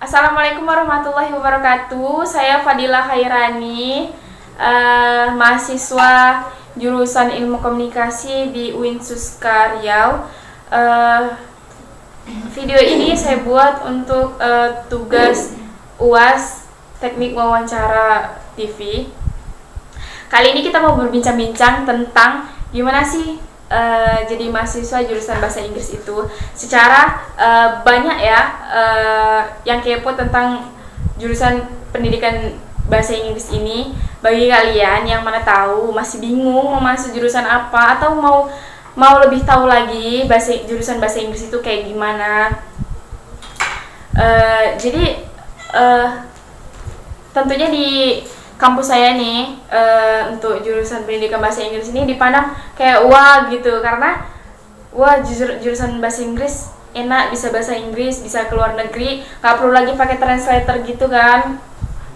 Assalamualaikum warahmatullahi wabarakatuh. Saya Fadila Khairani, mahasiswa jurusan Ilmu Komunikasi di UIN Suska Riau. Video ini saya buat untuk tugas UAS Teknik Wawancara TV. Kali ini kita mau berbincang-bincang tentang gimana sih jadi mahasiswa jurusan bahasa Inggris itu. Secara banyak ya yang kepo tentang jurusan pendidikan bahasa Inggris ini. Bagi kalian yang mana tahu masih bingung mau masuk jurusan apa atau mau lebih tahu lagi jurusan bahasa Inggris itu kayak gimana, jadi tentunya di kampus saya nih untuk jurusan pendidikan bahasa Inggris ini dipandang kayak wah gitu, karena wah jurusan bahasa Inggris enak, bisa bahasa Inggris, bisa keluar negeri, gak perlu lagi pakai translator gitu kan,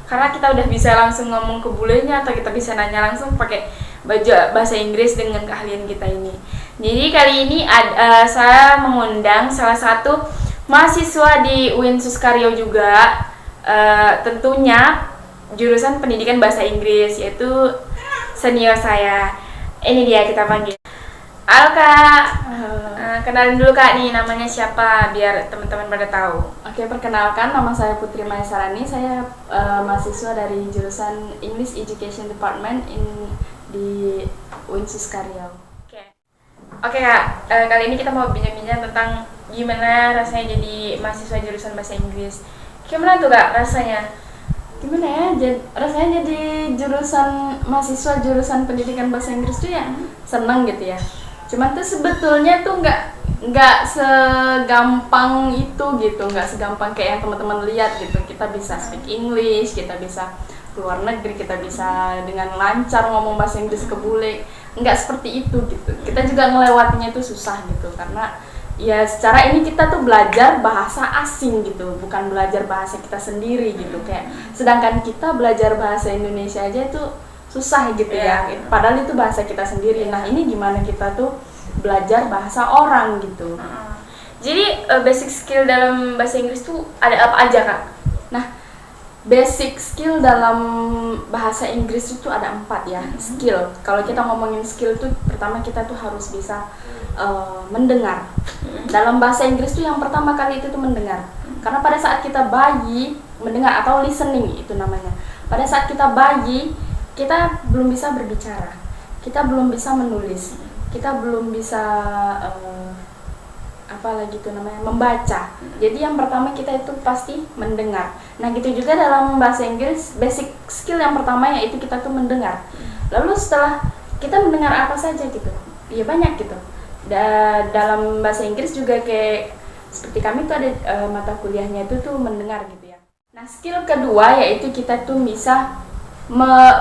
karena kita udah bisa langsung ngomong ke bulenya atau kita bisa nanya langsung pakai bahasa Inggris dengan keahlian kita ini. Jadi kali ini saya mengundang salah satu mahasiswa di UIN Suska Riau juga, tentunya jurusan pendidikan bahasa Inggris, yaitu senior saya. Ini dia, kita panggil. Halo Kak. Kenalin dulu Kak nih, namanya siapa biar teman-teman pada tahu. Oke, perkenalkan, nama saya Putri Maesarani. Saya mahasiswa dari jurusan English Education Department di UIN Suska Riau. Oke Kak, kali ini kita mau bincang-bincang tentang gimana rasanya jadi mahasiswa jurusan bahasa Inggris. Gimana tuh Kak rasanya? Gimana ya, rasanya jadi mahasiswa jurusan pendidikan bahasa Inggris tuh ya seneng gitu ya. Cuman tuh sebetulnya tuh nggak segampang itu gitu, nggak segampang kayak yang teman-teman lihat gitu. Kita bisa speak English, kita bisa keluar negeri, kita bisa dengan lancar ngomong bahasa Inggris ke bule. Nggak seperti itu gitu. Kita juga ngelewatinya itu susah gitu, karena ya secara ini kita tuh belajar bahasa asing gitu, bukan belajar bahasa kita sendiri gitu. Kayak sedangkan kita belajar bahasa Indonesia aja itu susah gitu ya, padahal itu bahasa kita sendiri. Nah ini gimana kita tuh belajar bahasa orang gitu. Jadi basic skill dalam bahasa Inggris tuh ada apa aja Kak? Nah, basic skill dalam bahasa Inggris itu ada 4 ya, skill. Kalau kita ngomongin skill tuh pertama kita tuh harus bisa mendengar. Dalam bahasa Inggris tuh yang pertama kali itu tuh mendengar. Karena pada saat kita bayi mendengar atau listening itu namanya. Pada saat kita bayi, kita belum bisa berbicara. Kita belum bisa menulis. Kita belum bisa membaca. Jadi yang pertama kita itu pasti mendengar. Nah, gitu juga dalam bahasa Inggris, basic skill yang pertama yaitu kita tuh mendengar. Lalu setelah kita mendengar apa saja gitu? Ya banyak gitu. Dalam bahasa Inggris juga kayak seperti kami tuh ada mata kuliahnya itu tuh mendengar gitu ya. Nah, skill kedua yaitu kita tuh bisa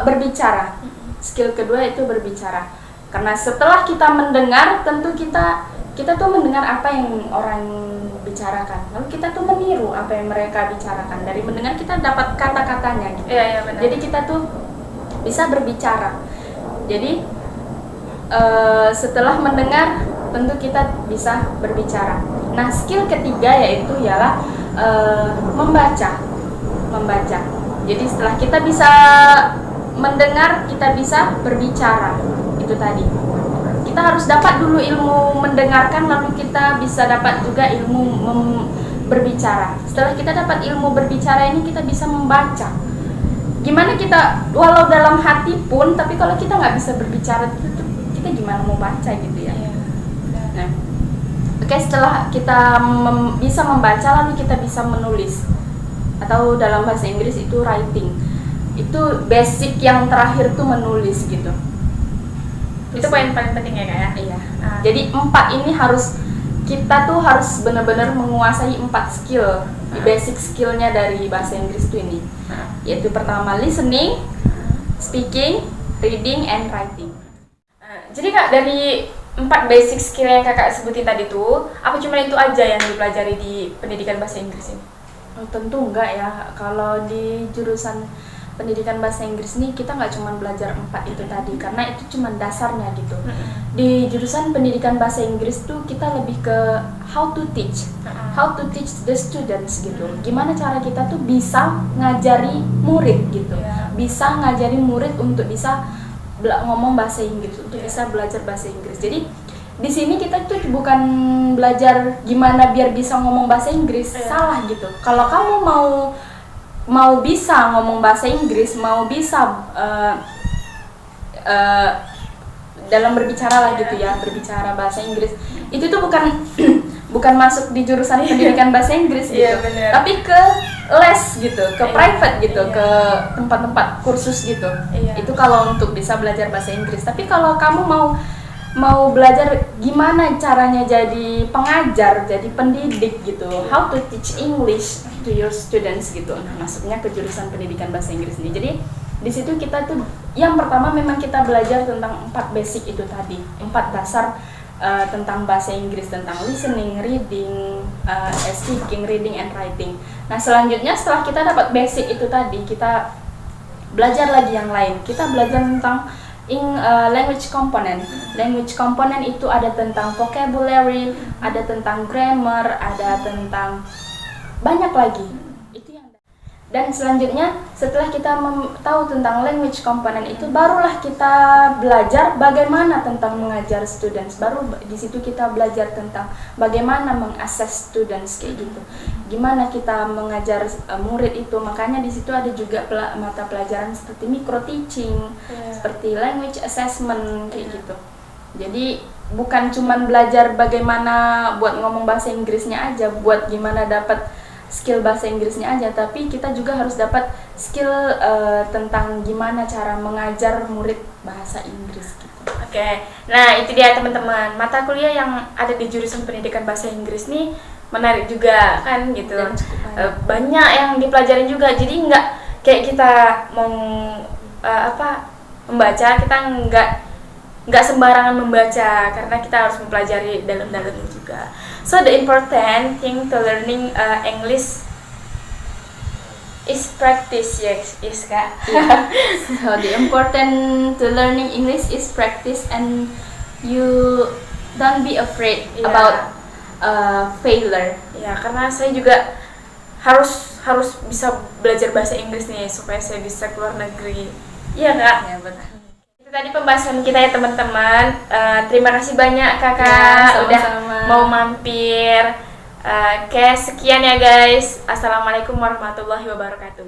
berbicara. Skill kedua itu berbicara. Karena setelah kita mendengar, tentu kita tuh mendengar apa yang orang bicarakan. Lalu kita tuh meniru apa yang mereka bicarakan. Dari mendengar kita dapat kata-katanya gitu. Iya, benar. Jadi kita tuh bisa berbicara. Jadi setelah mendengar, tentu kita bisa berbicara. Nah, skill ketiga yaitu ialah membaca. Jadi setelah kita bisa mendengar, kita bisa berbicara. Itu tadi. Kita harus dapat dulu ilmu mendengarkan, lalu kita bisa dapat juga ilmu berbicara. Setelah kita dapat ilmu berbicara ini, kita bisa membaca. Gimana kita, walau dalam hati pun, tapi kalau kita nggak bisa berbicara, kita gimana mau baca gitu ya. Nah, oke, setelah kita bisa membaca, lalu kita bisa menulis. Atau dalam bahasa Inggris itu writing. Itu basic yang terakhir tuh menulis gitu. Itu poin paling penting ya Kak ya? Iya. Jadi 4 ini kita tuh harus benar-benar menguasai 4 skill. Basic skillnya dari bahasa Inggris tuh ini. Yaitu pertama listening, speaking, reading, and writing. Jadi Kak, dari 4 basic skill yang Kakak sebutin tadi tuh, apa cuma itu aja yang dipelajari di pendidikan bahasa Inggris ini? Oh, tentu enggak ya. Kalau di jurusan pendidikan bahasa Inggris nih kita nggak cuma belajar 4 itu tadi, karena itu cuma dasarnya gitu. Di jurusan pendidikan bahasa Inggris tuh kita lebih ke how to teach. how to teach the students gitu. Gimana cara kita tuh bisa ngajari murid gitu. Bisa ngajari murid untuk bisa ngomong bahasa Inggris, untuk bisa belajar bahasa Inggris. Jadi di sini kita tuh bukan belajar gimana biar bisa ngomong bahasa Inggris, salah gitu. Kalau kamu mau bisa ngomong bahasa Inggris, mau bisa dalam berbicara lah gitu ya, berbicara bahasa Inggris, itu tuh bukan bukan masuk di jurusan pendidikan bahasa Inggris gitu, tapi ke les gitu, ke private gitu, ke tempat-tempat kursus gitu. Itu kalau untuk bisa belajar bahasa Inggris. Tapi kalau kamu mau belajar gimana caranya jadi pengajar, jadi pendidik gitu, how to teach English to your students gitu. Nah, masuknya ke jurusan pendidikan bahasa Inggris ini. Jadi di situ kita tuh yang pertama memang kita belajar tentang 4 basic itu tadi, 4 dasar tentang bahasa Inggris, tentang listening, reading, speaking, reading and writing. Nah, selanjutnya setelah kita dapat basic itu tadi, kita belajar lagi yang lain. Kita belajar tentang language component. Language component itu ada tentang vocabulary, ada tentang grammar, ada tentang banyak lagi. Dan selanjutnya setelah kita tahu tentang language component itu, barulah kita belajar bagaimana tentang mengajar students. Baru di situ kita belajar tentang bagaimana mengakses students kayak gitu. Gimana kita mengajar murid itu. Makanya di situ ada juga mata pelajaran seperti micro teaching, seperti language assessment kayak gitu. Jadi bukan cuman belajar bagaimana buat ngomong bahasa Inggrisnya aja, buat gimana dapat skill bahasa Inggrisnya aja, tapi kita juga harus dapat skill tentang gimana cara mengajar murid bahasa Inggris gitu. Oke, nah itu dia teman-teman, mata kuliah yang ada di jurusan pendidikan bahasa Inggris nih menarik juga kan gitu. Banyak yang dipelajarin juga, jadi nggak kayak kita mau membaca, kita nggak sembarangan membaca, karena kita harus mempelajari dalam-dalamnya juga. So the important thing to learning English is practice, yes, Kak. Yeah. So the important to learning English is practice, and you don't be afraid about failure. Ya, karena saya juga harus bisa belajar bahasa Inggris nih supaya saya bisa keluar negeri. Iya Kak? Ya benar. Tadi pembahasan kita ya teman-teman. Terima kasih banyak Kakak udah mau mampir. Oke, sekian ya guys. Assalamualaikum warahmatullahi wabarakatuh.